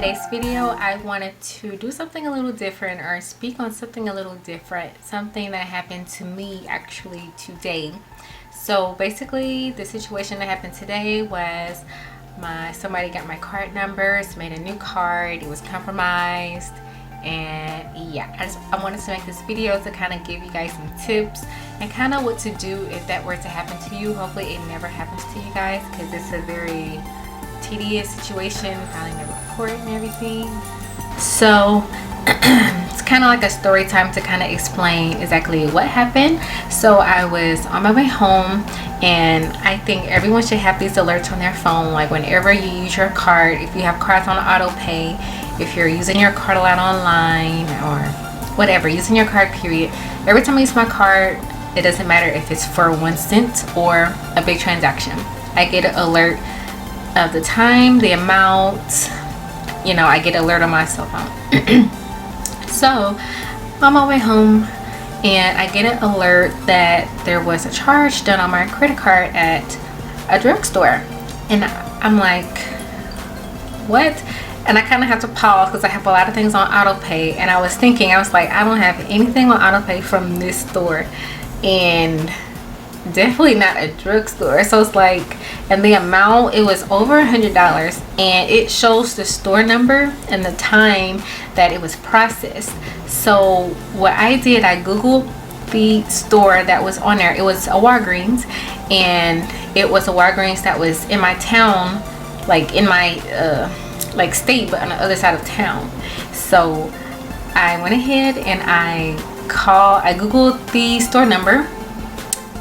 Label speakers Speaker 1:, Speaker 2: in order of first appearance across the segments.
Speaker 1: today's video, I wanted to do something a little different, or speak on something a little different, something that happened to me actually today. So basically the situation that happened today was somebody got my card numbers, made a new card, it was compromised, and yeah, I wanted to make this video to kind of give you guys some tips and kind of what to do if that were to happen to you. Hopefully it never happens to you guys, because it's a very tedious situation, filing the report and everything. So it's kind of like a story time to kind of explain exactly what happened. So I was on my way home, and I think everyone should have these alerts on their phone, like whenever you use your card, if you have cards on auto pay, if you're using your card a lot online, or whatever, using your card period. Every time I use my card, it doesn't matter if it's for 1 cent or a big transaction, I get an alert of the time, the amount, you know, I get an alert on my cell phone. So on my way home, and I get an alert that there was a charge done on my credit card at a drugstore, and I'm like, what? And I kind of have to pause because I have a lot of things on auto pay, and I was thinking, I was like, I don't have anything on auto pay from this store, and definitely not a drugstore. So it's like, and the amount, it was over $100, and it shows the store number and the time that it was processed. So what I did, I googled the store that was on there. It was a Walgreens, and it was a Walgreens that was in my town, like in my like state, but on the other side of town. So I went ahead and I googled the store number,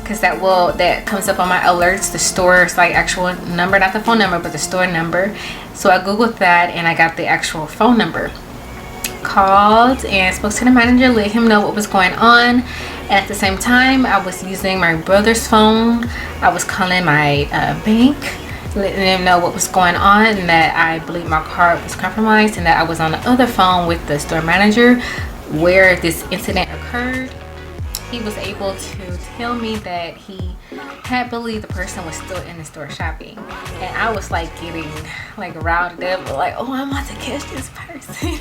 Speaker 1: because that comes up on my alerts, the store's like actual number, not the phone number, but the store number. So I googled that, and I got the actual phone number, called and spoke to the manager, let him know what was going on. And at the same time, I was using my brother's phone. I was calling my bank, letting them know what was going on, and that I believe my card was compromised, and that I was on the other phone with the store manager where this incident occurred. He was able to tell me that he had believed the person was still in the store shopping, and I was like getting like riled up, like, oh, I'm about to catch this person.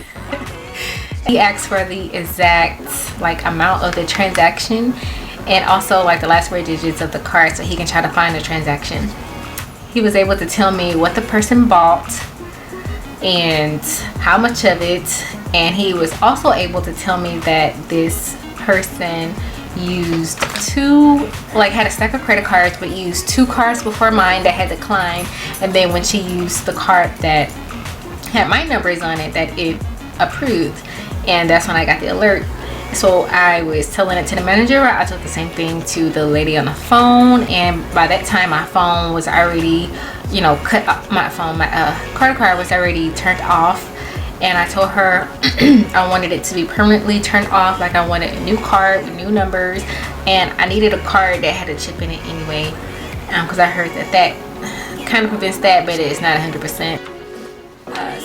Speaker 1: He asked for the exact like amount of the transaction, and also like the last 4 digits of the card, so he can try to find the transaction. He was able to tell me what the person bought and how much of it, and he was also able to tell me that this person used had a stack of credit cards, but used 2 cards before mine that had declined, and then when she used the card that had my numbers on it, that it approved. And that's when I got the alert. So I was telling it to the manager. I told the same thing to the lady on the phone, and by that time my phone was already, you know, cut off. My credit card was already turned off. And I told her I wanted it to be permanently turned off, like I wanted a new card with new numbers, and I needed a card that had a chip in it anyway, because I heard that kind of convinced that, but it's not 100%.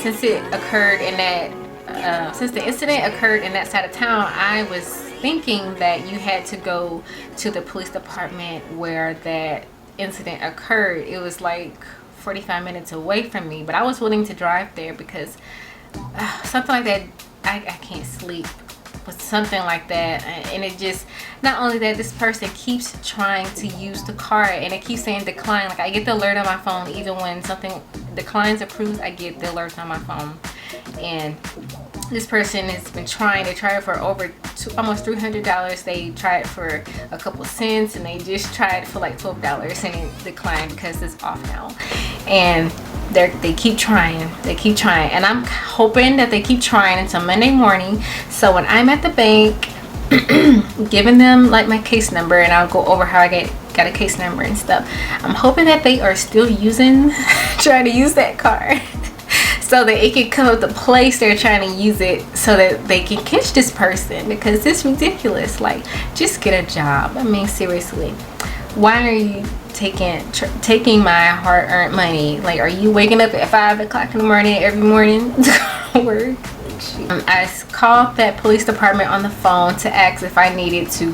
Speaker 1: Since it occurred in that, since the incident occurred in that side of town, I was thinking that you had to go to the police department where that incident occurred. It was like 45 minutes away from me, but I was willing to drive there because something like that, I can't sleep with something like that. And it just, not only that, this person keeps trying to use the card, and it keeps saying decline. Like, I get the alert on my phone, even when something declines approved, I get the alert on my phone. And this person has been trying. They tried it for over almost $300. They tried for a couple cents, and they just tried for like $12, and it declined because it's off now. And they keep trying, and I'm hoping that they keep trying until Monday morning. So when I'm at the bank giving them like my case number, and I'll go over how I got a case number and stuff, I'm hoping that they are still trying to use that card so that it can come up the place they're trying to use it, so that they can catch this person, because it's ridiculous. Like, just get a job. I mean, seriously, why are you taking my hard-earned money? Like, are you waking up at 5 o'clock in the morning every morning to go to work? I called that police department on the phone to ask if I needed to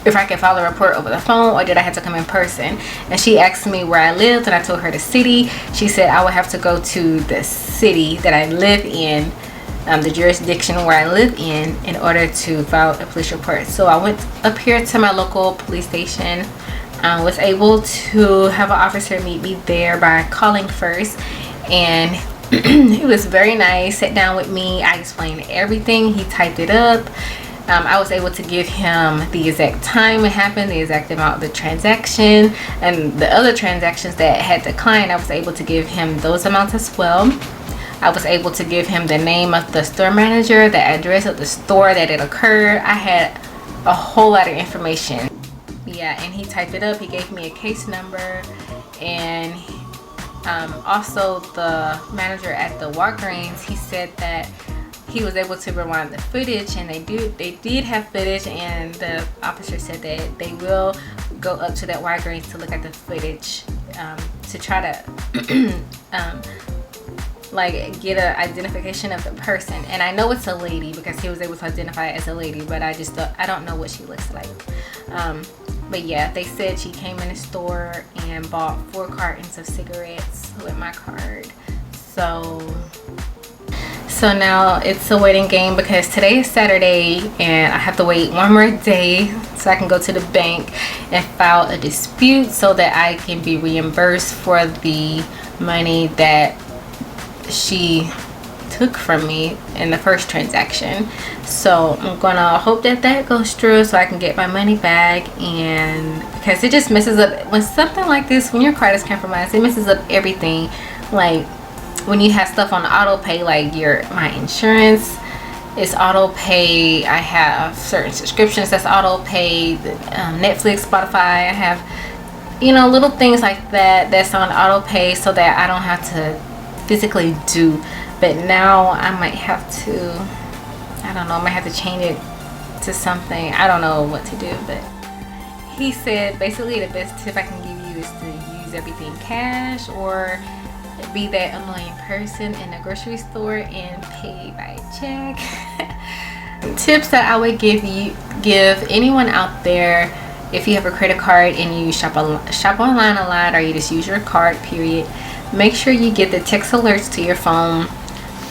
Speaker 1: if I could file a report over the phone or did I have to come in person. And she asked me where I lived, and I told her the city. She said I would have to go to the city that I live in, the jurisdiction where I live in order to file a police report. So I went up here to my local police station. I was able to have an officer meet me there by calling first, and he was very nice. Sat down with me, I explained everything, he typed it up. I was able to give him the exact time it happened, the exact amount of the transaction, and the other transactions that had declined, I was able to give him those amounts as well. I was able to give him the name of the store manager, the address of the store that it occurred. I had a whole lot of information. Yeah, and he typed it up. He gave me a case number, and also the manager at the Walgreens, he said that he was able to rewind the footage, and they did have footage, and the officer said that they will go up to that Walgreens to look at the footage to try to like get an identification of the person. And I know it's a lady because he was able to identify it as a lady, but I don't know what she looks like. But yeah, they said she came in the store and bought 4 cartons of cigarettes with my card. So now it's a waiting game because today is Saturday and I have to wait one more day so I can go to the bank and file a dispute so that I can be reimbursed for the money that she took from me in the first transaction. So I'm gonna hope that that goes through so I can get my money back. And because it just messes up when something like this, when your card is compromised, it messes up everything. Like when you have stuff on auto pay, like my insurance is auto pay, I have certain subscriptions that's auto pay, Netflix, Spotify, I have, you know, little things like that that's on auto pay so that I don't have to physically do. But now I might have to, I don't know, I might have to change it to something. I don't know what to do. But he said basically the best tip I can give you is to use everything cash or be that annoying person in the grocery store and pay by check. Tips that I would give anyone out there: if you have a credit card and you shop online a lot, or you just use your card, period, make sure you get the text alerts to your phone.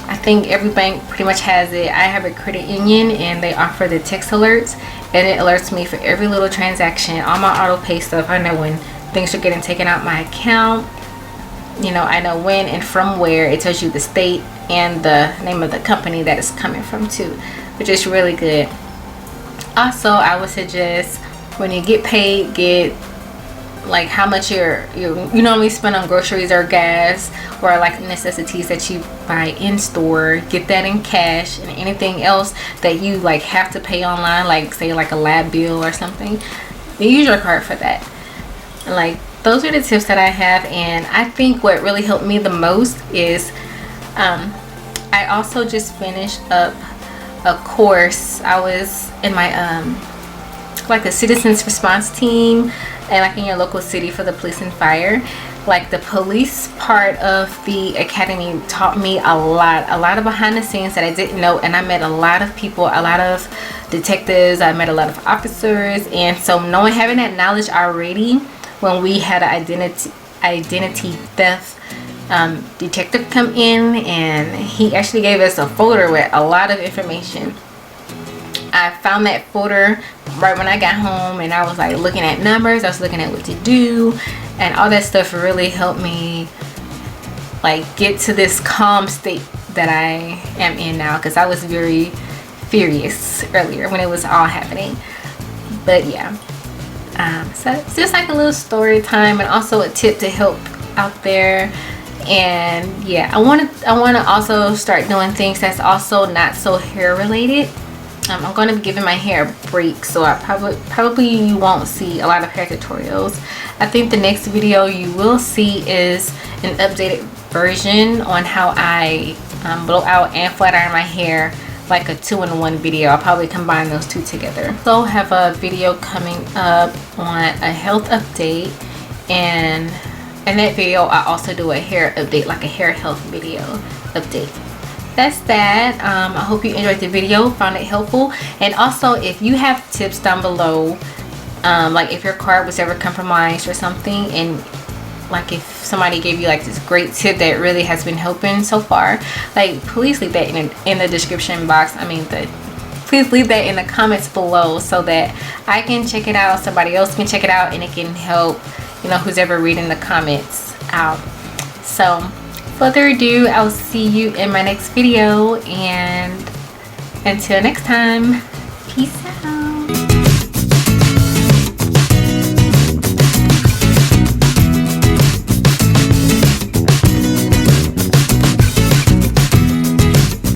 Speaker 1: I think every bank pretty much has it. I have a credit union and they offer the text alerts, and it alerts me for every little transaction, all my auto pay stuff. I know when things are getting taken out my account. You know, I know when and from where. It tells you the state and the name of the company that it's coming from too, which is really good. Also, I would suggest when you get paid, get like how much you normally spend on groceries or gas or like necessities that you buy in store. Get that in cash, and anything else that you like have to pay online, like say like a lab bill or something, you use your card for that. Like, those are the tips that I have. And I think what really helped me the most is I also just finished up a course. I was in my like the citizens response team, and like in your local city for the police and fire. Like the police part of the academy taught me a lot of behind the scenes that I didn't know, and I met a lot of people, a lot of detectives, I met a lot of officers. And so having that knowledge already, when we had an identity theft detective come in, and he actually gave us a folder with a lot of information. I found that folder right when I got home, and I was like looking at numbers, I was looking at what to do, and all that stuff really helped me like get to this calm state that I am in now, because I was very furious earlier when it was all happening. But yeah, so it's just like a little story time and also a tip to help out there. And yeah, I want to also start doing things that's also not so hair related. I'm going to be giving my hair a break, so I probably you won't see a lot of hair tutorials. I think the next video you will see is an updated version on how I blow out and flat iron my hair, like a 2-in-1 video. I'll probably combine those two together. So have a video coming up on a health update, and in that video I also do a hair update, like a hair health video update. That's that. I hope you enjoyed the video, found it helpful. And also, if you have tips down below Like if your card was ever compromised or something, and like if somebody gave you like this great tip that really has been helping so far, like please leave that in the description box. Please leave that in the comments below so that I can check it out, somebody else can check it out, and it can help, you know, who's ever reading the comments out. So further ado, I'll see you in my next video, and until next time, peace out.